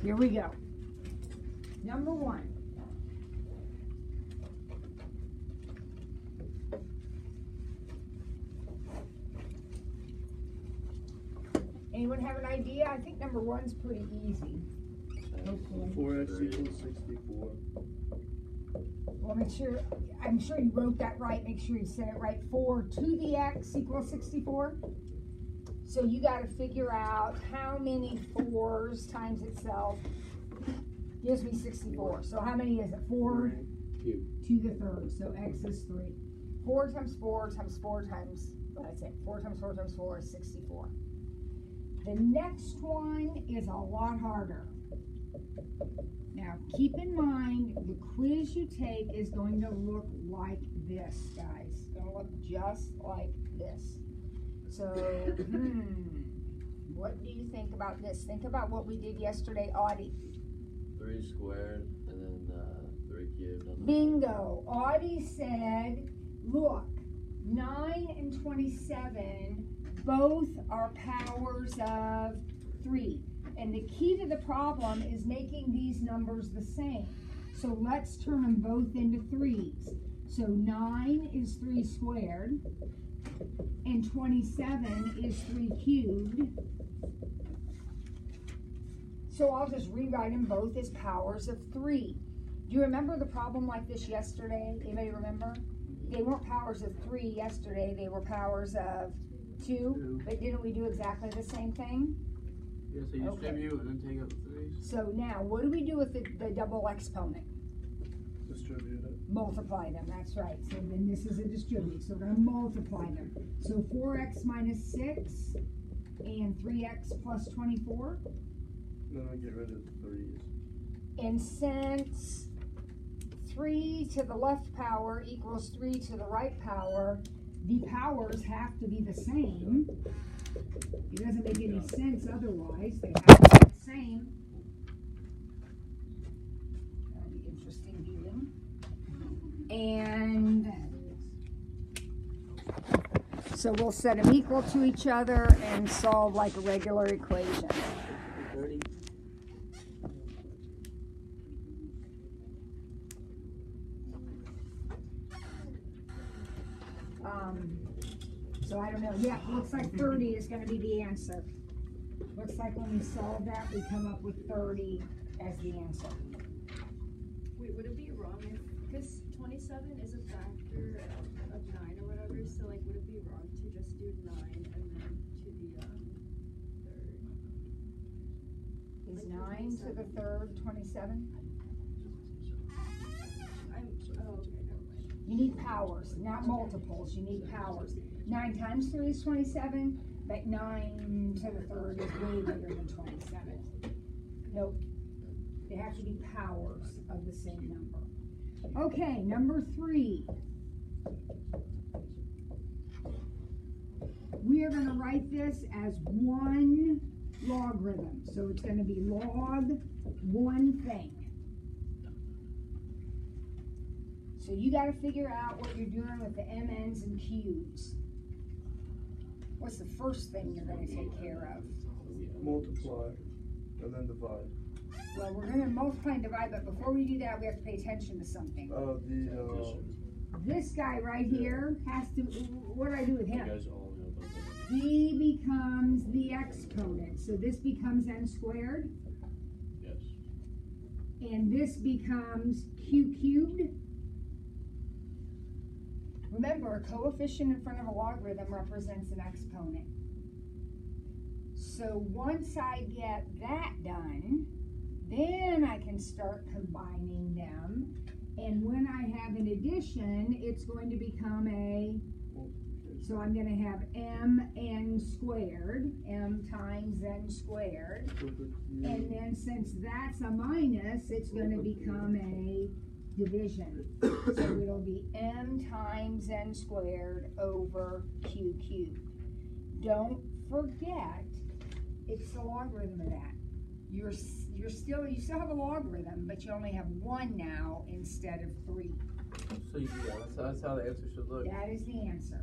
Here we go. Number 1. Anyone have an idea? I think number 1's pretty easy. Hopefully. 4x equals 64. Well, make sure, I'm sure you wrote that right. Make sure you said it right. 4 to the x equals 64. So you got to figure out how many 4s times itself gives me 64. So how many is it? 4 to the third. So x is 3. 4 times 4 times 4 times, what did I say? 4 times 4 times 4 is 64. The next one is a lot harder. Now, keep in mind, the quiz you take is going to look like this, guys. It's going to look just like this. So, what do you think about this? Think about what we did yesterday, Audie. 3 squared, and then 3 cubed. Bingo. Audie said, look, 9 and 27 both are powers of 3. And the key to the problem is making these numbers the same. So let's turn them both into 3's. So 9 is 3 squared, and 27 is 3 cubed. So I'll just rewrite them both as powers of 3. Do you remember the problem like this yesterday? Anybody remember? They weren't powers of 3 yesterday, they were powers of 2. But didn't we do exactly the same thing? Yeah, so you distribute and then take out the 3's. So now, what do we do with the double exponent? Distribute it. Multiply them, that's right. So then this is a distribute, so we're going to multiply them. So 4x minus 6 and 3x plus 24. Then I get rid of the 3's. And since 3 to the left power equals 3 to the right power, the powers have to be the same. It doesn't make any sense otherwise. They have to be the same. That'll be interesting viewing. And so we'll set them equal to each other and solve like a regular equation. 30. So I don't know. Yeah, looks like 30 is going to be the answer. Looks like when we solve that, we come up with 30 as the answer. Wait, would it be wrong if, because 27 is a factor of 9 or whatever, so like would it be wrong to just do 9 and then to the third? Is Like 9 to the third 27? Oh, okay, never mind. You need powers, not multiples. You need powers. 9 times 3 is 27, but 9 to the third is way bigger than 27. Nope. They have to be powers of the same number. Okay, number 3. We are going to write this as one logarithm. So it's going to be log one thing. So you got to figure out what you're doing with the MNs and Q's. What's the first thing you're going to take care of? Multiply and then divide. Well, we're going to multiply and divide, but before we do that, we have to pay attention to something. This guy right here has to, what do I do with him? You guys all know about that. He becomes the exponent. So this becomes n squared, Yes. and this becomes q cubed. Remember, a coefficient in front of a logarithm represents an exponent. So once I get that done, then I can start combining them. And when I have an addition, it's going to become a, so I'm going to have mn squared, m times n squared. And then since that's a minus, it's going to become a division. So it'll be m times n squared over q cubed. Don't forget, it's the logarithm of that. You still have a logarithm, but you only have 1 now instead of 3. So yeah, that's how the answer should look. That is the answer.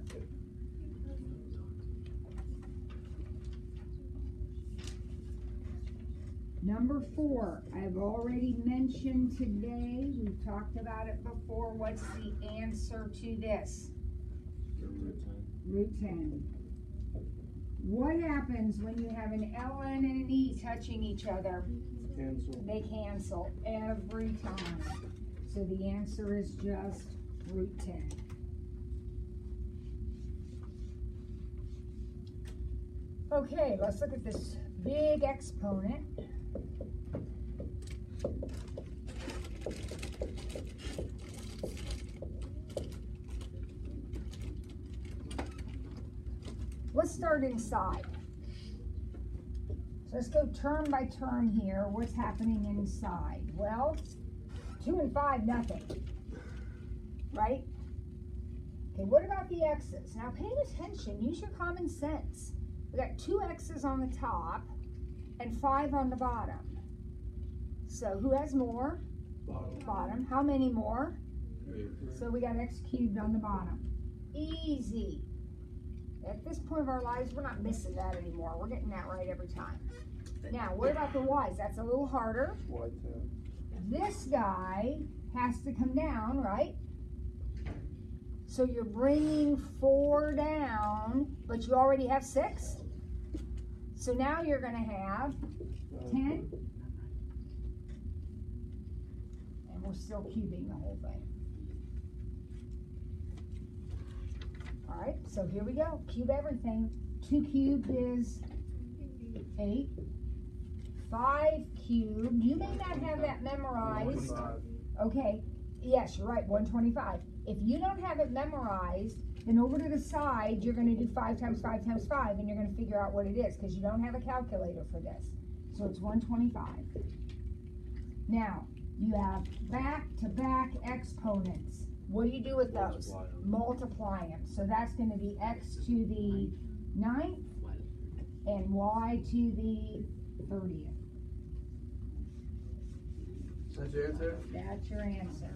Number 4, I've already mentioned today, we've talked about it before. What's the answer to this? Root 10. Root 10. What happens when you have an ln and an e touching each other? Cancel. They cancel every time. So the answer is just root 10. Okay, let's look at this big exponent. Let's start inside. So let's go turn by turn here. What's happening inside? Well, 2 and 5, nothing. Right? Okay, what about the x's? Now pay attention, use your common sense. We got 2 x's on the top and 5 on the bottom. So who has more? Bottom. How many more? 3. So we got x cubed on the bottom. Easy. At this point of our lives, we're not missing that anymore. We're getting that right every time. Now, what about the y's? That's a little harder. Y10. This guy has to come down, right? So you're bringing 4 down, but you already have 6. So now you're going to have 10. And we're still cubing the whole thing. All right, so here we go. Cube everything. 2 cubed is 8. 5 cubed. You may not have that memorized. 25. Okay, yes, you're right, 125. If you don't have it memorized, then over to the side, you're going to do 5 times 5 times 5, and you're going to figure out what it is, because you don't have a calculator for this. So it's 125. Now, you have back-to-back exponents. What do you do with those? Multiply them. So that's going to be x to the 9th and y to the 30th. That's your answer? That's your answer.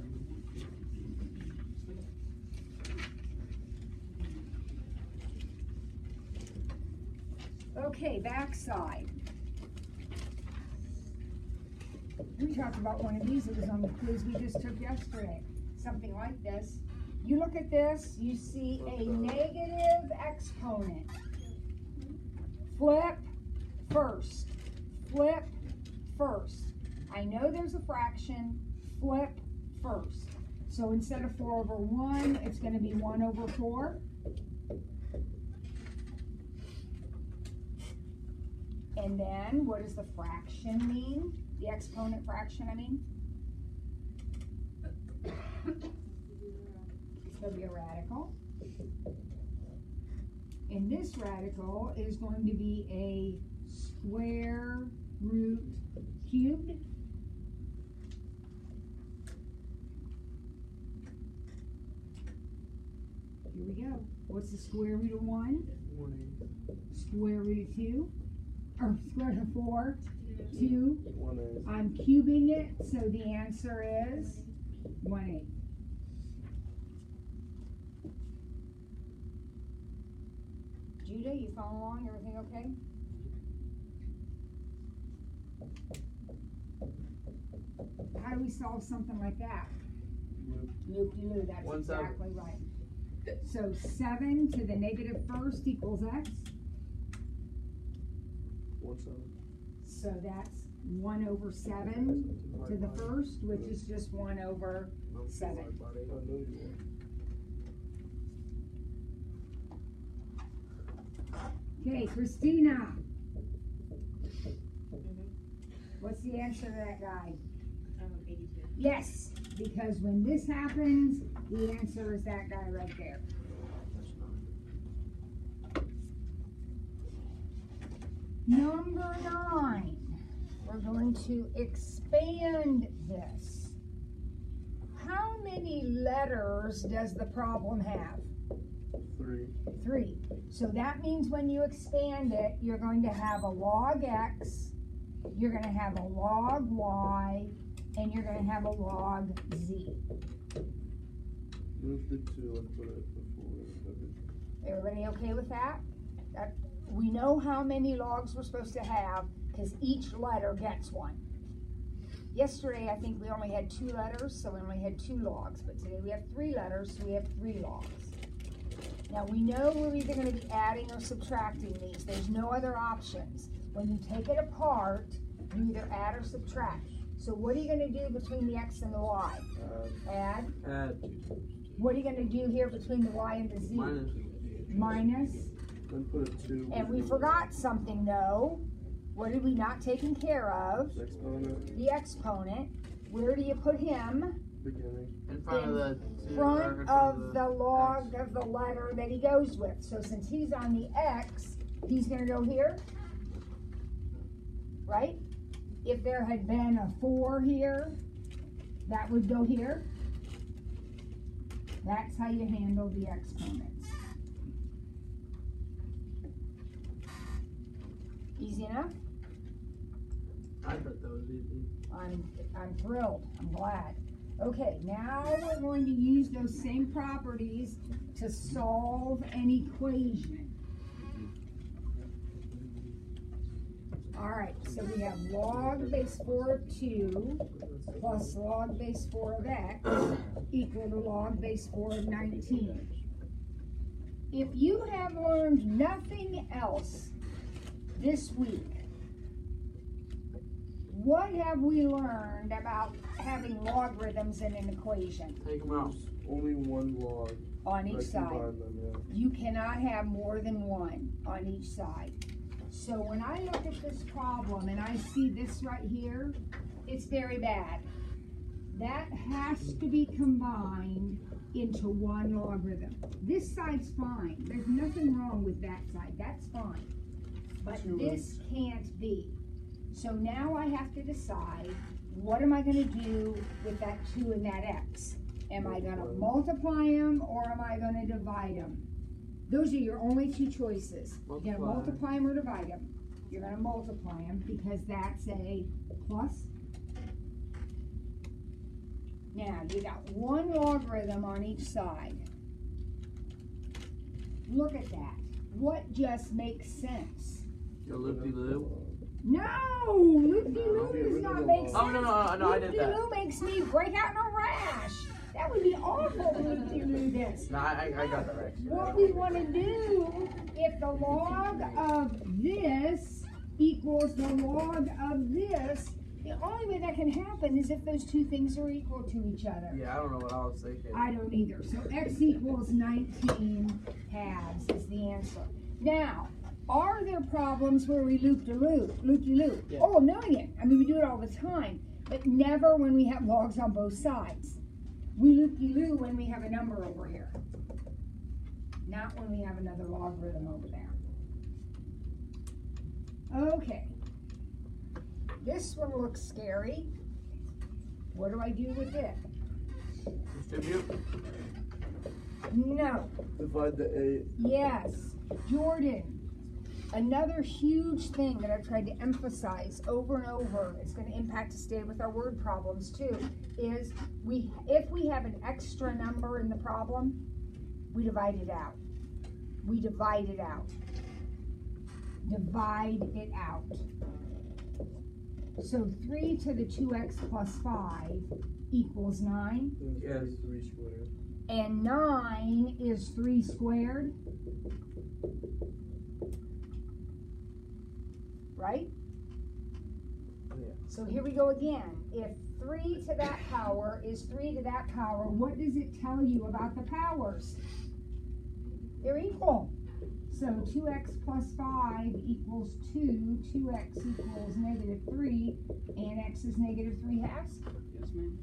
Okay, backside. We talked about one of these. It was on the quiz we just took yesterday. Something like this. You look at this, you see a negative exponent. Flip first. Flip first. I know there's a fraction. Flip first. So instead of 4 over 1, it's going to be 1 over 4. And then, what does the fraction mean? The exponent fraction, I mean? It's going to be a radical. And this radical is going to be a square root cubed. Here we go. What's the square root of 1? 1/8. Square root of 2? Or square root of 4? 2. 1/8. I'm cubing it, so the answer is 1/8. Judah, you following along? Everything okay? How do we solve something like that? Loop-de-loo, that's 1/7. exactly right. So 7 to the negative first equals x. 1/7. So that's 1 over 7 to the first, which is just 1 over 7. I know you are. Okay, Christina. What's the answer to that guy? 82. Yes, because when this happens, the answer is that guy right there. Number 9. We're going to expand this. How many letters does the problem have? 3. 3. So that means when you expand it, you're going to have a log x, you're going to have a log y, and you're going to have a log z. Move the 2 and put it before everything. Everybody okay with that? We know how many logs we're supposed to have, because each letter gets one. Yesterday, I think we only had 2 letters, so we only had 2 logs. But today we have 3 letters, so we have 3 logs. Now we know we're either going to be adding or subtracting these. There's no other options. When you take it apart, you either add or subtract. So what are you going to do between the x and the y? Add. Add. What are you going to do here between the y and the z? Minus. Then put a 2. And we forgot something though. What did we not taken care of? Exponent. The exponent. Where do you put him? Beginning. In front of the Front of the log of the letter that he goes with. So since he's on the x, he's going to go here. Right? If there had been a 4 here, that would go here. That's how you handle the exponents. Easy enough? I thought that was easy. I'm thrilled. I'm glad. Okay, now we're going to use those same properties to solve an equation. All right, so we have log base 4 of 2 plus log base 4 of x equal to log base 4 of 19. If you have learned nothing else this week, what have we learned about having logarithms in an equation? Take them out. Only one log. On each side. Combine them, yeah. You cannot have more than one on each side. So when I look at this problem and I see this right here, it's very bad. That has to be combined into one logarithm. This side's fine. There's nothing wrong with that side. That's fine. But this can't be. So now I have to decide, what am I going to do with that 2 and that x? Am I going to multiply them or am I going to divide them? Those are your only 2 choices. You're going to multiply them or divide them. You're going to multiply them because that's a plus. Now, you got one logarithm on each side. Look at that. What just makes sense? Your loop-de-loop. No! Loop-de-loop does not make sense. Oh, no, I did that. Loop-de-loop makes me break out in a rash. That would be awful to loop-de-loop this. No, I got that right. What we want to do, if the log of this equals the log of this, the only way that can happen is if those 2 things are equal to each other. Yeah, I don't know what I was thinking. I don't either. So x equals 19 halves is the answer. Now, are there problems where we loop-de-loop? Yeah. Oh, a million. I mean, we do it all the time, but never when we have logs on both sides. We loop-de-loop when we have a number over here, not when we have another logarithm over there. Okay, this one looks scary. What do I do with it? Distribute. No. Divide the 8. Yes. Jordan, another huge thing that I've tried to emphasize over and over, it's going to impact us today with our word problems too, is if we have an extra number in the problem, we divide it out. We divide it out. Divide it out. So 3 to the 2x plus 5 equals 9. Yes. 3 squared. And 9 is 3 squared. Right? Yeah. So here we go again. If 3 to that power is 3 to that power, what does it tell you about the powers? They're equal. So 2x plus 5 equals 2, 2x equals negative 3, and x is negative 3 halves. Yes, ma'am.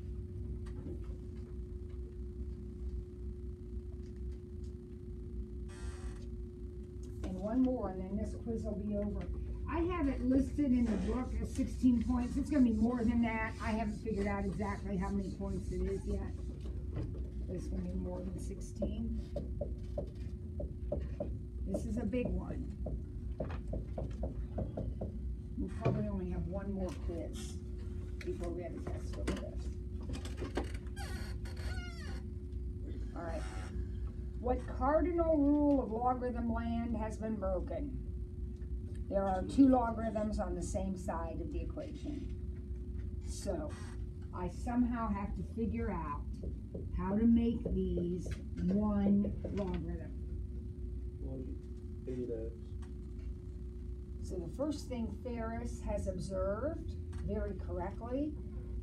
And one more, and then this quiz will be over. I have it listed in the book as 16 points. It's going to be more than that. I haven't figured out exactly how many points it is yet. But it's going to be more than 16. This is a big one. We'll probably only have one more quiz before we have a test over this. All right. What cardinal rule of logarithm land has been broken? There are two logarithms on the same side of the equation. So I somehow have to figure out how to make these one logarithm. 8x. So the first thing Ferris has observed very correctly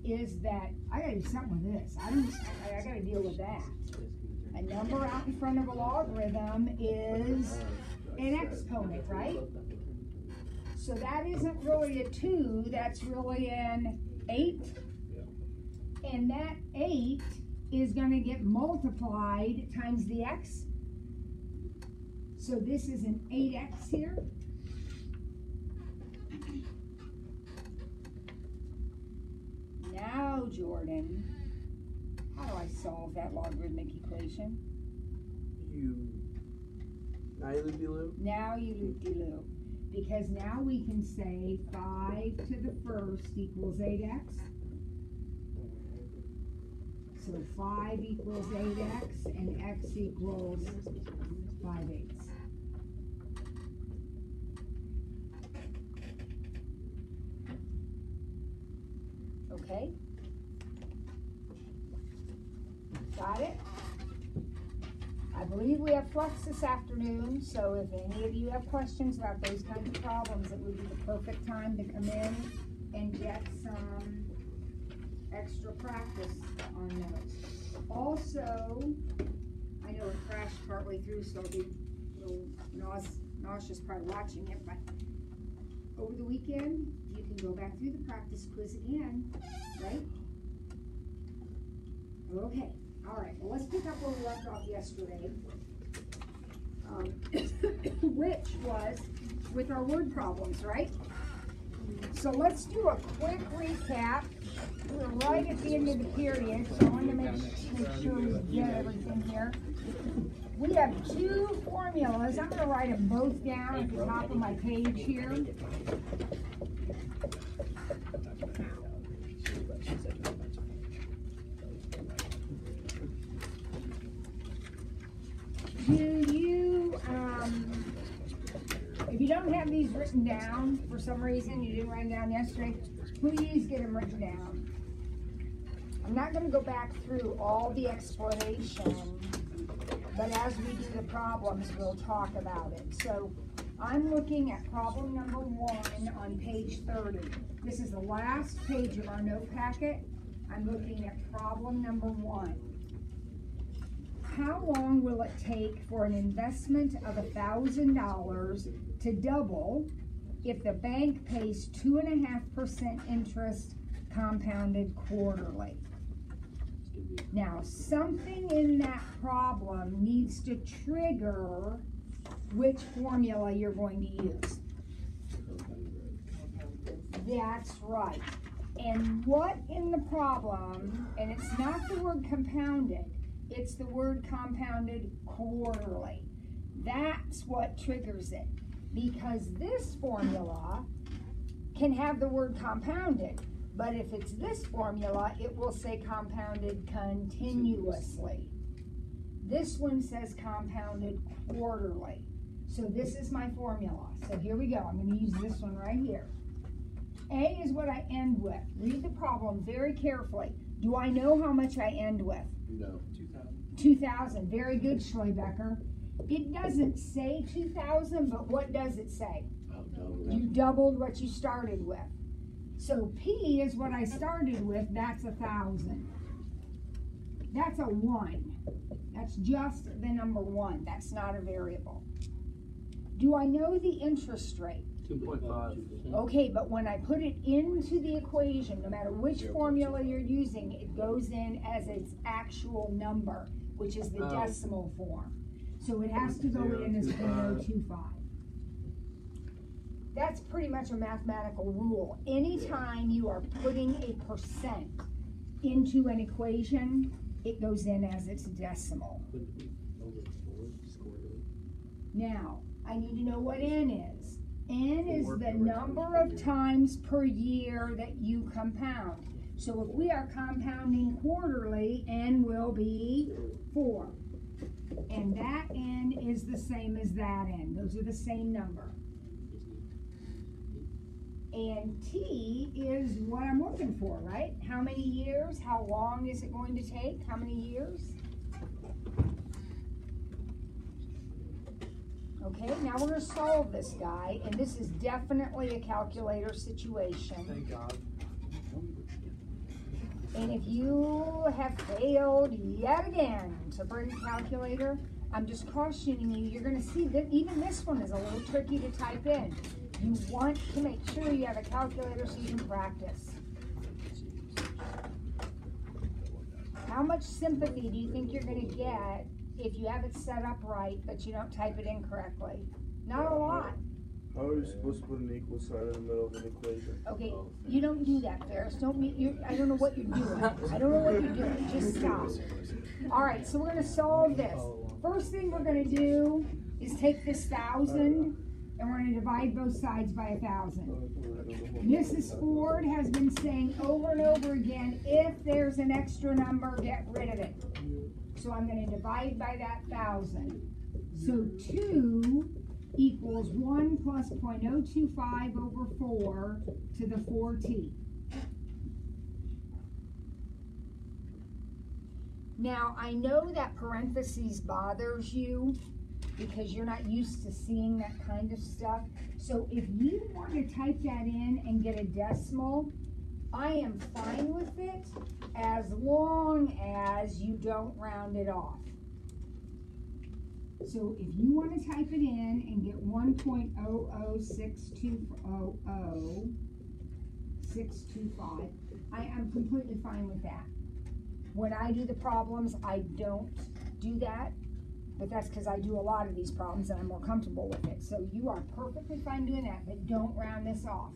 is that I gotta do something with this. I gotta deal with that. A number out in front of a logarithm is an exponent, right? So that isn't really a 2, that's really an 8. And that 8 is going to get multiplied times the x. So this is an 8x here. Now, Jordan, how do I solve that logarithmic equation? Now you loop-de-loop? Now you loop-de-loop. Because now we can say 5 to the first equals 8x. So 5 equals 8x and x equals 5/8. Okay? Got it? I believe we have flux this afternoon, so if any of you have questions about those kinds of problems, it would be the perfect time to come in and get some extra practice on those. Also, I know it crashed partway through, so I'll be a little nauseous probably watching it, but over the weekend, you can go back through the practice quiz again, right? Okay. All right, well, let's pick up where we left off yesterday, which was with our word problems, right? So let's do a quick recap. We're right at the end of the period, so I want to make sure we get everything here. We have two formulas. I'm going to write them both down at the top of my page here. If you don't have these written down for some reason, you didn't write them down yesterday, please get them written down. I'm not going to go back through all the explanation, but as we do the problems, we'll talk about it. So I'm looking at problem number 1 on page 30. This is the last page of our note packet. I'm looking at problem number 1. How long will it take for an investment of $1,000 to double if the bank pays 2.5% interest compounded quarterly? Now, something in that problem needs to trigger which formula you're going to use. That's right. And what in the problem, and it's not the word compounded, it's the word compounded quarterly. That's what triggers it. Because this formula can have the word compounded, but if it's this formula, it will say compounded continuously. This one says compounded quarterly. So this is my formula. So here we go. I'm going to use this one right here. A is what I end with. Read the problem very carefully. Do I know how much I end with? No. 2,000. Very good, Schlebecker. It doesn't say 2,000, but what does it say? You doubled what you started with. So P is what I started with. That's 1,000. That's a 1. That's just the number 1. That's not a variable. Do I know the interest rate? 2.5. Okay, but when I put it into the equation, no matter which formula you're using, it goes in as its actual number, which is the decimal form. So it has to go in as 0.025. That's pretty much a mathematical rule. Anytime you are putting a percent into an equation, it goes in as its decimal. Now, I need to know what n is. N is the number of times per year that you compound. So if we are compounding quarterly, n will be 4. And that n is the same as that n. Those are the same number. And T is what I'm looking for, right? How many years? How long is it going to take? How many years? Okay, now we're going to solve this guy, and this is definitely a calculator situation. Thank God. And if you have failed yet again to bring a calculator, I'm just cautioning you, you're going to see that even this one is a little tricky to type in. You want to make sure you have a calculator so you can practice. How much sympathy do you think you're going to get if you have it set up right, but you don't type it in correctly? Not a lot. How are you supposed to put an equal sign in the middle of an equation? Okay, you don't do that, Ferris. Don't meet you. I don't know what you're doing. I don't know what you're doing. Just stop. All right, so we're going to solve this. First thing we're going to do is take this 1,000 and we're going to divide both sides by 1,000. Mrs. Ford has been saying over and over again, if there's an extra number, get rid of it. So I'm going to divide by that 1,000. So 2 equals 1 plus 0.025 over 4 to the 4t. Now, I know that parentheses bothers you because you're not used to seeing that kind of stuff. So if you want to type that in and get a decimal, I am fine with it as long as you don't round it off. So if you want to type it in and get 1.00625, I am completely fine with that. When I do the problems, I don't do that, but that's because I do a lot of these problems and I'm more comfortable with it. So you are perfectly fine doing that, but don't round this off.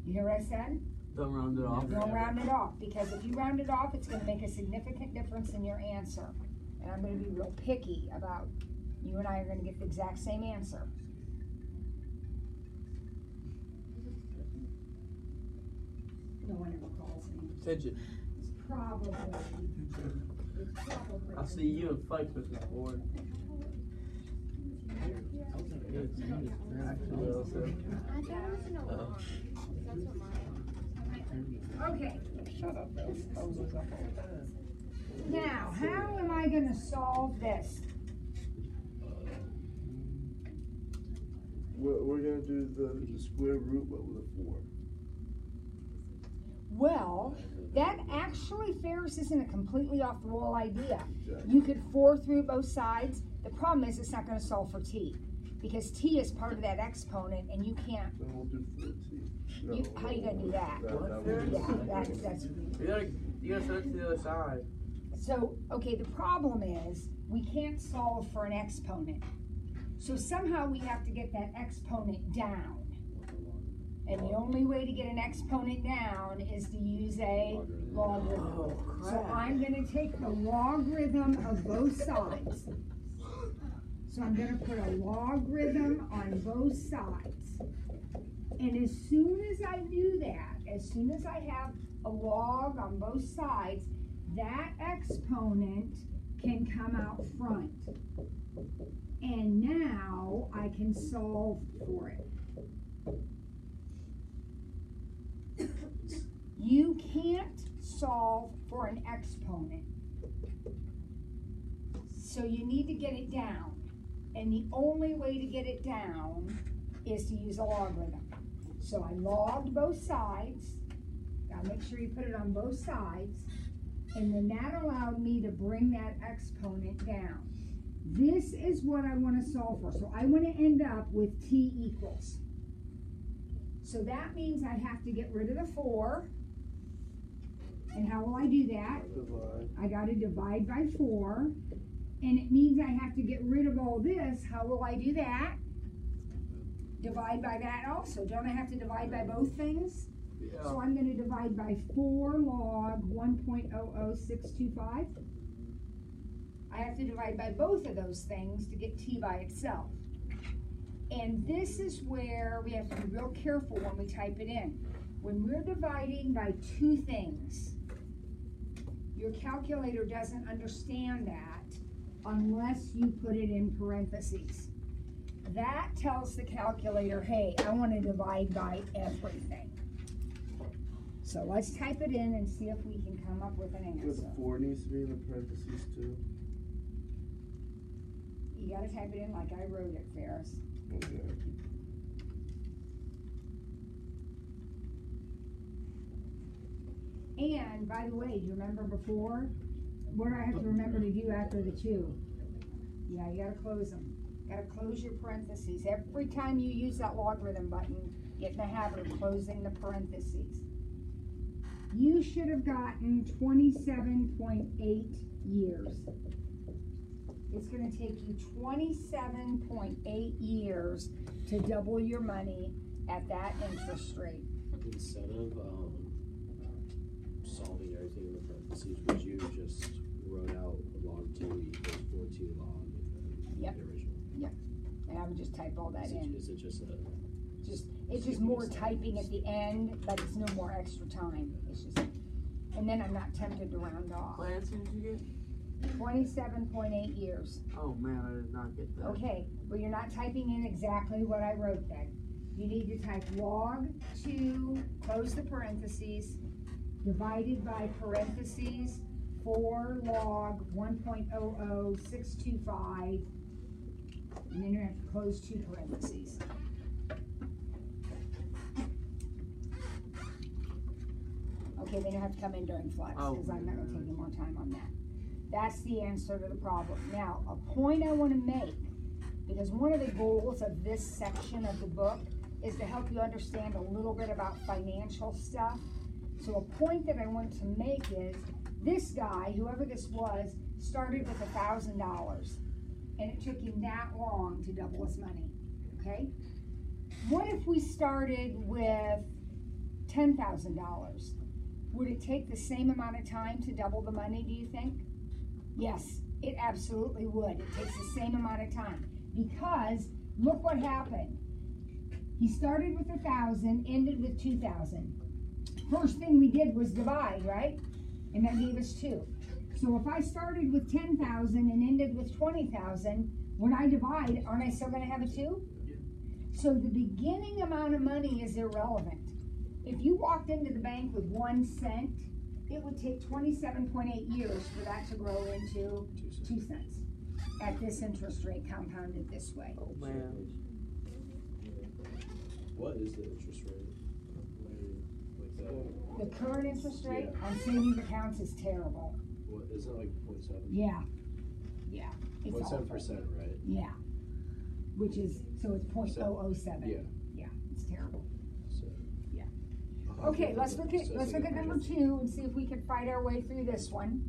You hear what I said? Don't round it off. Don't round it off, because if you round it off, it's going to make a significant difference in your answer. And I'm going to be real picky about, you and I are going to get the exact same answer. No one ever calls me. Attention. It's probably. I'll see you in fights with this board. Okay. Now, how am I going to solve this? We're going to do the square root, but with a 4. Well, that actually, Ferris, isn't a completely off the wall idea. You could 4 through both sides. The problem is it's not going to solve for t, because t is part of that exponent, and you can't. Then we'll do 4t. No, How are you going to do that? Yeah, that's. You gotta set it to the other side. So, okay, the problem is we can't solve for an exponent. So somehow we have to get that exponent down. And the only way to get an exponent down is to use a logarithm. Oh, So I'm going to take the logarithm of both sides. So I'm going to put a logarithm on both sides. And as soon as I do that, as soon as I have a log on both sides, that exponent can come out front. And now I can solve for it. You can't solve for an exponent. So you need to get it down. And the only way to get it down is to use a logarithm. So I logged both sides. Gotta make sure you put it on both sides. And then that allowed me to bring that exponent down. This is what I want to solve for. So I want to end up with t equals. So that means I have to get rid of the 4. And how will I do that? Divide. I got to divide by 4. And it means I have to get rid of all this. How will I do that? Divide by that also. Don't I have to divide by both things? Yeah. So I'm going to divide by 4 log 1.00625. I have to divide by both of those things to get t by itself. And this is where we have to be real careful when we type it in. When we're dividing by 2 things, your calculator doesn't understand that unless you put it in parentheses. that tells the calculator, hey, I want to divide by everything. So let's type it in and see if we can come up with an The answer. 4 needs to be in the parentheses too. You gotta type it in like I wrote it, Ferris. Okay. And by the way, do you remember before? What do I have to remember to do after the 2? Yeah, you gotta close them. Gotta close your parentheses. Every time you use that logarithm button, get in the habit of closing the parentheses. You should have gotten 27.8 years. It's gonna take you 27.8 years to double your money at that interest rate. Instead of solving everything in the parentheses, would you just wrote out log 2 equals 4t log Yep. the original? And I would just type all that Is in. it just a It's just more typing at the end, but it's no more extra time. It's just, and then I'm not tempted to round off. What answer did you get? 27.8 years. Oh man, I did not get that. Okay, well you're not typing in exactly what I wrote then. You need to type log 2, close the parentheses, divided by parentheses 4 log 1.00625, and then you have to close 2 parentheses. Okay, then you have to come in during flex, because I'm not gonna take any more time on that. That's the answer to the problem. Now, a point I wanna make, because one of the goals of this section of the book is to help you understand a little bit about financial stuff. So a point that I want to make is, this guy, whoever this was, started with $1,000, and it took him that long to double his money, okay? What if we started with $10,000? Would it take the same amount of time to double the money, do you think? Yes, it absolutely would. It takes the same amount of time, because look what happened. He started with 1,000, ended with 2,000. First thing we did was divide, right? And that gave us 2. So if I started with 10,000 and ended with 20,000, when I divide, aren't I still gonna have a 2? Yeah. So the beginning amount of money is irrelevant. If you walked into the bank with 1 cent, it would take 27.8 years for that to grow into 2 cents at this interest rate compounded this way. Oh man. What is the interest rate? The current interest rate on savings accounts is terrible. What is it, like 0.7? Yeah, it's awful. 0.7%, right? Yeah, which is, so it's 0.007. Yeah. Yeah, it's terrible. So. Yeah. Okay, let's look at number 2 and see if we can fight our way through this one.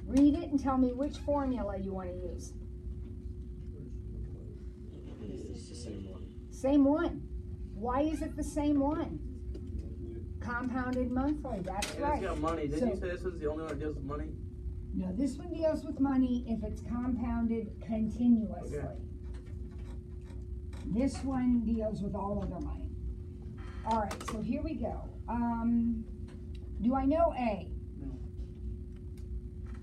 Read it and tell me which formula you want to use. It's the same one. Same one. Why is it the same one? Compounded monthly, that's Yeah, right. it's got money. Didn't you So- say this was the only one that deals with money? No, this one deals with money if it's compounded continuously. Okay. This one deals with all other money. All right, so here we go. Do I know A?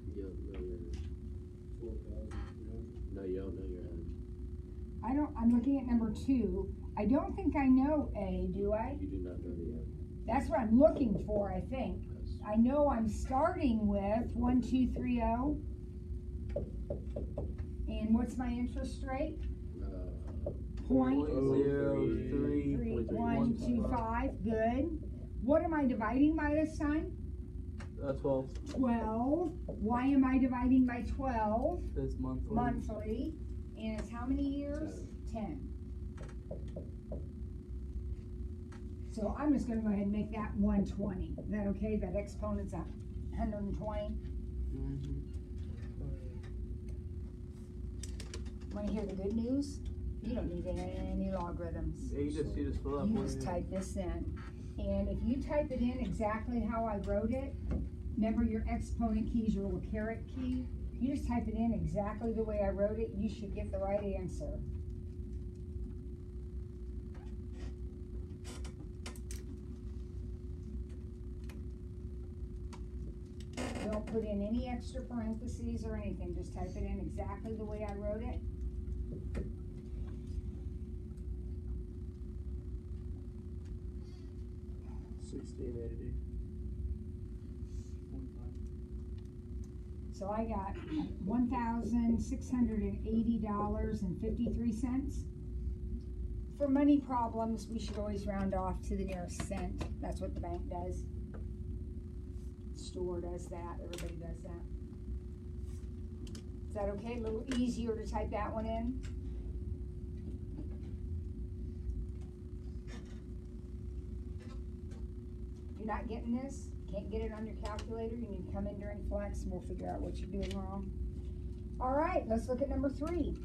You don't know your No, you don't know your end. I'm looking at number 2. I don't think I know A, do I? You do not know the end. That's what I'm looking for, I think. Yes. I know I'm starting with 1230. And what's my interest rate? Point 3125. Good. What am I dividing by this time? 12. 12. Why am I dividing by 12? That's monthly. Monthly. And it's how many years? 10. So I'm just gonna go ahead and make that 120. Is that okay? That exponent's 120. Mm-hmm. Want to hear the good news? You don't need any logarithms. Yeah, you just fill up. You just type this in. And if you type it in exactly how I wrote it, remember your exponent key is your little caret key. You just type it in exactly the way I wrote it, you should get the right answer. Don't put in any extra parentheses or anything, just type it in exactly the way I wrote it. 1580. So I got $1,680.53. For money problems, we should always round off to the nearest cent. That's what the bank does. Store does that. Everybody does that. Is that okay? A little easier to type that one in? If you're not getting this, can't get it on your calculator, you need to come in during flex and we'll figure out what you're doing wrong. All right, let's look at number 3.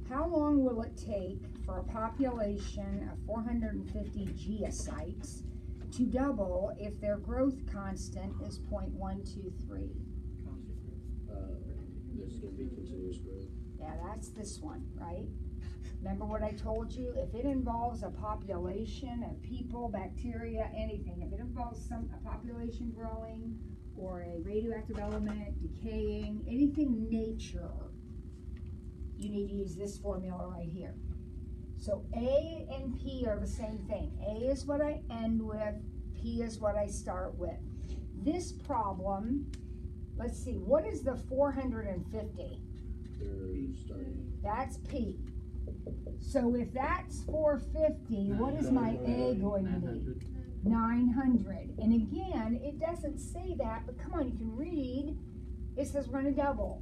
How long will it take for a population of 450 geosites to double if their growth constant is 0.123? There's going to be continuous growth. Yeah, that's this one, right? Remember what I told you? If it involves a population of people, bacteria, anything, if it involves a population growing or a radioactive element decaying, anything nature, you need to use this formula right here. So A and P are the same thing. A is what I end with, P is what I start with. This problem, let's see, what is the 450? They're starting. That's P. So if that's 450, what is my A going to be? 900. And again, it doesn't say that, but come on, you can read. It says we're going to double.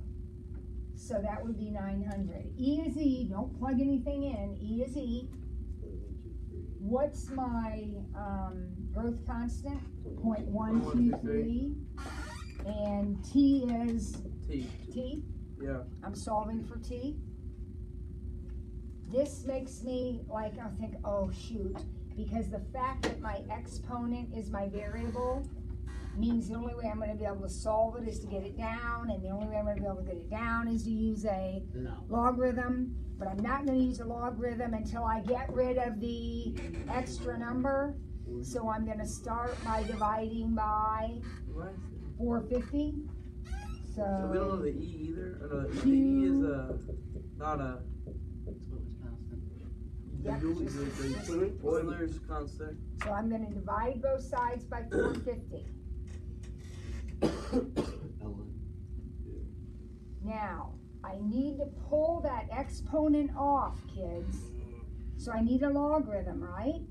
So that would be 900. E is E. Don't plug anything in. E is E. What's my growth constant? 0.123. And T is T. T? Yeah. I'm solving for T. This makes me like, I think, oh shoot, because the fact that my exponent is my variable means the only way I'm going to be able to solve it is to get it down, and the only way I'm going to be able to get it down is to use a logarithm, but I'm not going to use a logarithm until I get rid of the extra number, so I'm going to start by dividing by 450. So we don't know the E either. Or no, the E is not a. Yep, The Euler's constant. So I'm going to divide both sides by 450. Now, I need to pull that exponent off, kids. So I need a logarithm, right?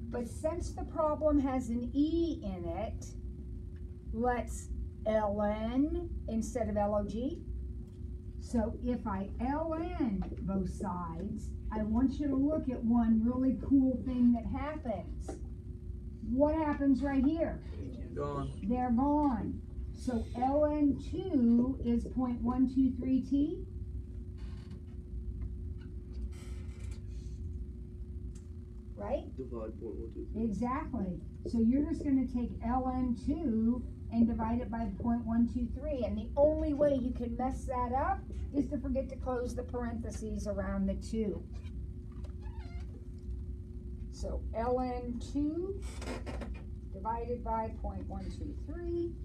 But since the problem has an E in it, let's ln instead of log. So if I ln both sides, I want you to look at one really cool thing that happens. What happens right here? Gone. They're gone. So ln2 is 0.123t. Right? Divide 0.123. Exactly. So you're just going to take ln2 and divide it by 0.123. And the only way you can mess that up is to forget to close the parentheses around the 2. So ln2 divided by 0.123,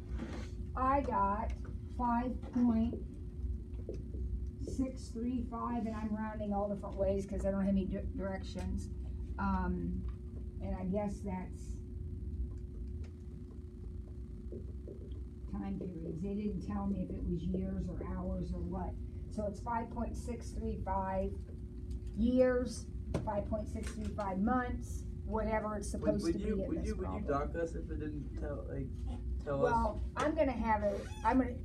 I got 5.635, and I'm rounding all different ways because I don't have any directions. And I guess that's time periods. They didn't tell me if it was years or hours or what. So it's 5.635 years, 5.635 months, whatever it's supposed to be in this problem. Would you dock us if it didn't tell us? Well, I'm gonna have it.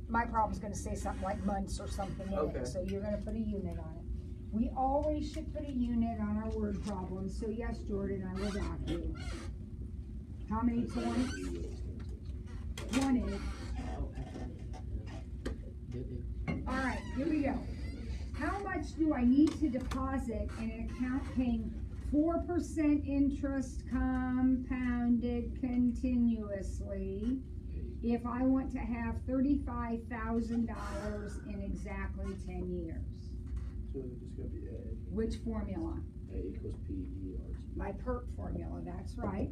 My problem's gonna say something like months or something in it. So you're gonna put a unit on it. We always should put a unit on our word problems. So yes, Jordan, I will dock you. How many points? 20. All right, here we go. How much do I need to deposit in an account paying 4% interest compounded continuously if I want to have $35,000 in exactly 10 years? So it's just going to be A. Which formula? A equals P E R T. My PERT formula, that's right.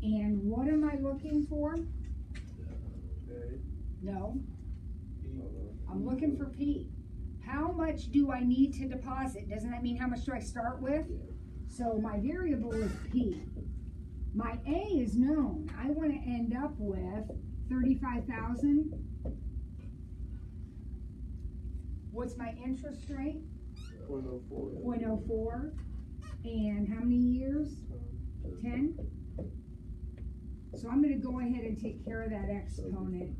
And what am I looking for? A. No, E. I'm looking for P. How much do I need to deposit? Doesn't that mean how much do I start with? Yeah. So my variable is P. My A is known. I want to end up with 35,000. What's my interest rate? 0.04. 0.04. And how many years? 10? So I'm going to go ahead and take care of that exponent.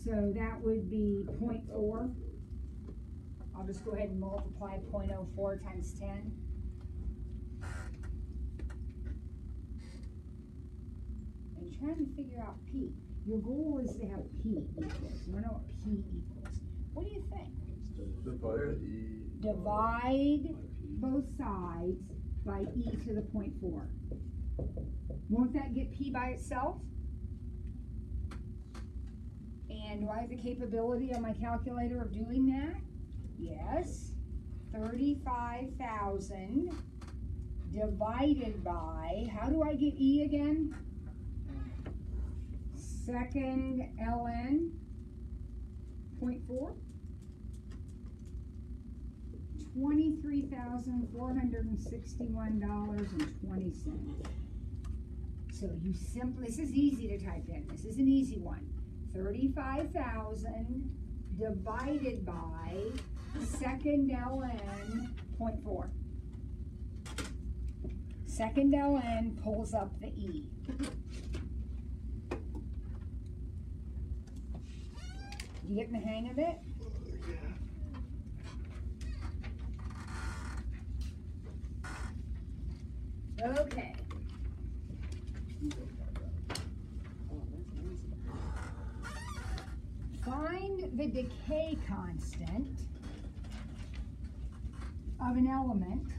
So that would be 0.4. I'll just go ahead and multiply 0.04 times 10. And trying to figure out P. Your goal is to have P equals. You want to know what P equals. What do you think? Divide the E. Divide both sides by E to the 0.4. Won't that get P by itself? And do I have the capability on my calculator of doing that? Yes. 35,000 divided by, how do I get E again? Second ln 0.4. $23,461.20. So you simply, this is easy to type in. This is an easy one. 35,000 divided by second ln 0.4. Second ln pulls up the E. You getting the hang of it? Okay. Find the decay constant of an element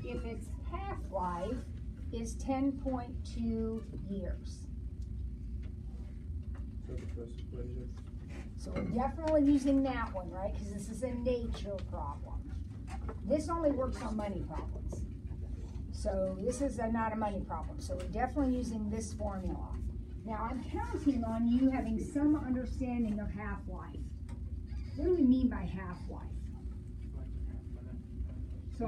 if its half-life is 10.2 years. So the first equation. So we're definitely using that one, right? Because this is a nature problem. This only works on money problems. So this is not a money problem. So we're definitely using this formula. Now I'm counting on you having some understanding of half-life. What do we mean by half-life? So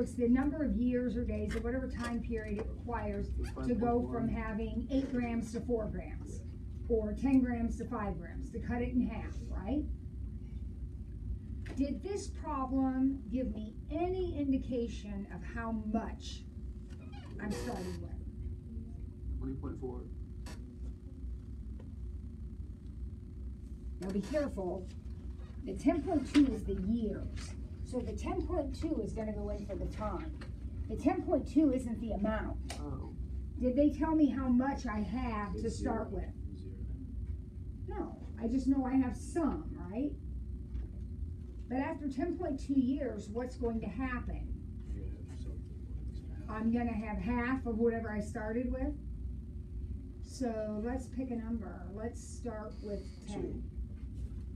it's the number of years or days or whatever time period it requires to go from having 8 grams to 4 grams or 10 grams to 5 grams, to cut it in half, right? Did this problem give me any indication of how much I'm starting with? 20.4. Now be careful, the 10.2 is the years. So the 10.2 is gonna go in for the time. The 10.2 isn't the amount. Oh. Did they tell me how much I have to start with? No, I just know I have some, right? But after 10.2 years, what's going to happen? I'm gonna have half of whatever I started with. So let's pick a number. Let's start with 10.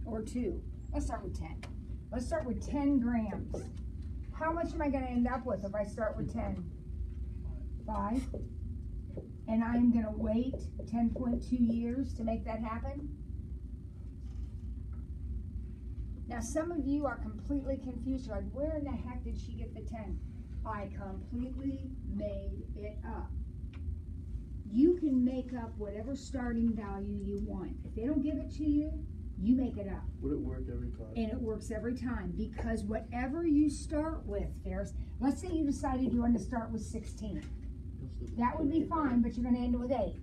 Or 2. Let's start with 10. Let's start with 10 grams. How much am I gonna end up with if I start with 10? 5. And I'm gonna wait 10.2 years to make that happen? Now some of you are completely confused. You're like, where in the heck did she get the 10? I completely made it up. You can make up whatever starting value you want. If they don't give it to you, you make it up. Would it work every time? And it works every time because whatever you start with, Ferris, let's say you decided you wanted to start with 16. That would be fine, but you're going to end with 8.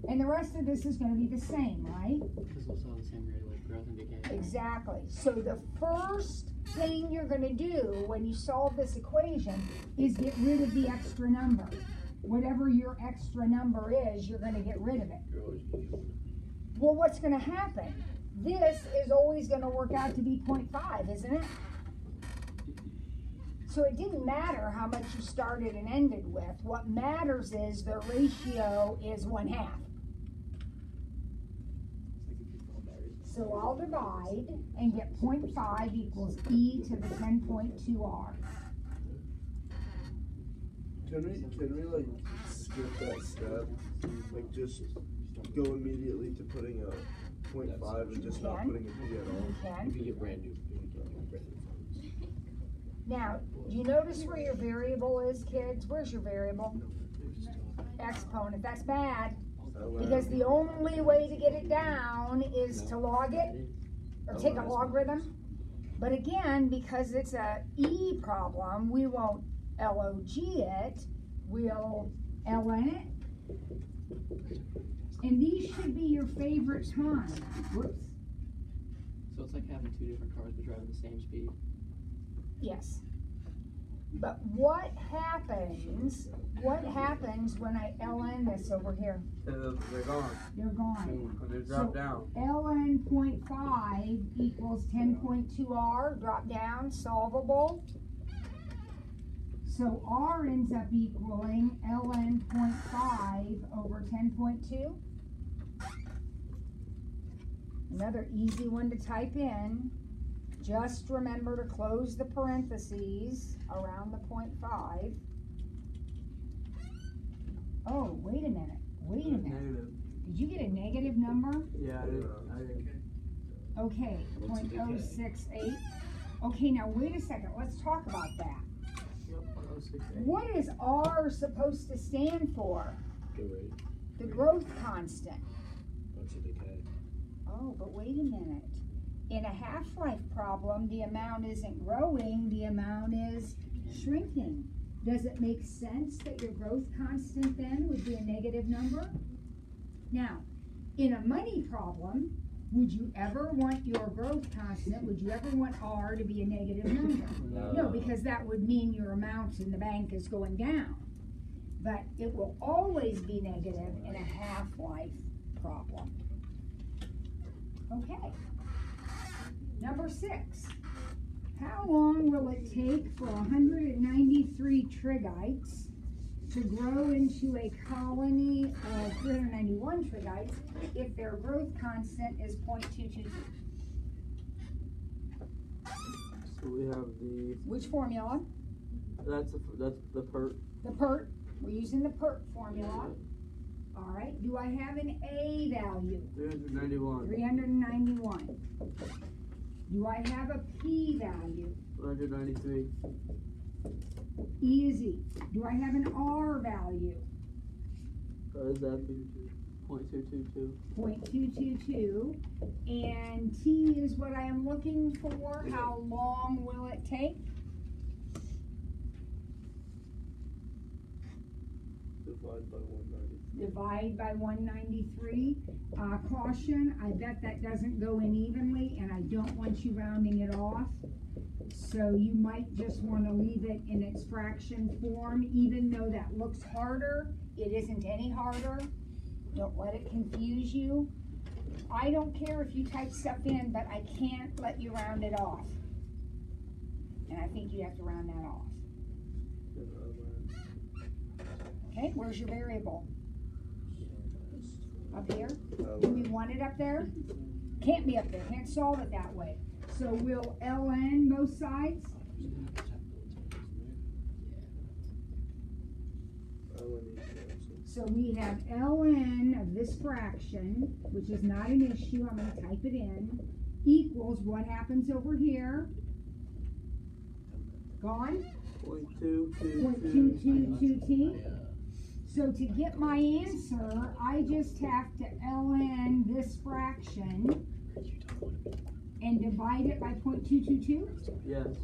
And the rest of this is going to be the same, right? Because it's all the same rate of growth and decay. Exactly. So the first thing you're going to do when you solve this equation is get rid of the extra number. Whatever your extra number is, you're going to get rid of it. Well, what's going to happen? This is always going to work out to be 0.5, isn't it? So it didn't matter how much you started and ended with. What matters is the ratio is 1/2. So I'll divide and get 0.5 equals e to the 10.2r. Can we like skip that step? Like just go immediately to putting a 0.5 and just not putting a p at all? You can. You can get brand new phones. Now, do you notice where your variable is, kids? Where's your variable? Exponent. That's bad, because the only way to get it down is to log it, or take a logarithm. But again, because it's a E problem, we won't log it, we'll ln it. And these should be your favorite time. Whoops. So it's like having two different cars but driving the same speed. Yes. But what happens when I ln this over here? They're gone. They're gone. When they drop down. ln 0.5 equals 10.2r, drop down, solvable. So r ends up equaling ln 0.5 over 10.2. Another easy one to type in. Just remember to close the parentheses around the 0.5. Oh, wait a minute. Negative. Did you get a negative number? Yeah, I did. Okay, What's the 0.068. Okay, now wait a second. Let's talk about that. Yep, 1068. What is R supposed to stand for? Go rate. The growth constant. What's the decay? Oh, but wait a minute. In a half-life problem, the amount isn't growing, the amount is shrinking. Does it make sense that your growth constant then would be a negative number? Now, in a money problem, would you ever want your growth constant, would you ever want R to be a negative number? No, because that would mean your amount in the bank is going down. But it will always be negative in a half-life problem. Okay. Number 6. How long will it take for 193 trigites to grow into a colony of 391 trigites if their growth constant is 0.222? So we have the, Which formula? that's the PERT. The PERT. We're using the PERT formula. All right. Do I have an A value? 391. 391. Do I have a P value? 193. Easy. Do I have an R value? What does that be? 0.222. 0.222. And T is what I am looking for. How long will it take? Divide by 190. Divide by 193. Caution, I bet that doesn't go in evenly, and I don't want you rounding it off. So you might just want to leave it in its fraction form, even though that looks harder. It isn't any harder. Don't let it confuse you. I don't care if you type stuff in, but I can't let you round it off. And I think you have to round that off. Okay, where's your variable? Up here? Do we want it up there? Can't be up there. Can't solve it that way. So we'll ln both sides. So we have ln of this fraction, which is not an issue. I'm going to type it in, equals what happens over here? Gone? 0.222t. So to get my answer, I just have to ln this fraction and divide it by 0.222? Yes.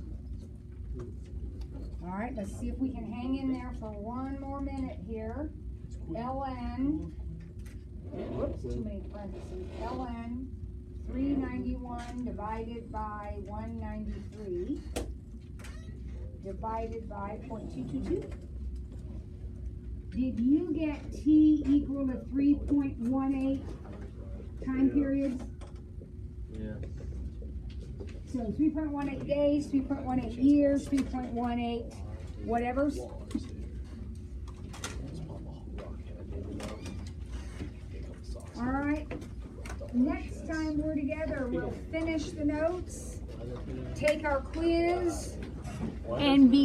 All right, let's see if we can hang in there for one more minute here. ln, whoops, too many parentheses. ln 391 divided by 193 divided by 0.222. Did you get t equal to 3.18 time periods? Yeah. So 3.18 days, 3.18 years, 3.18 whatevers. All right. Next time we're together, we'll finish the notes, take our quiz, and be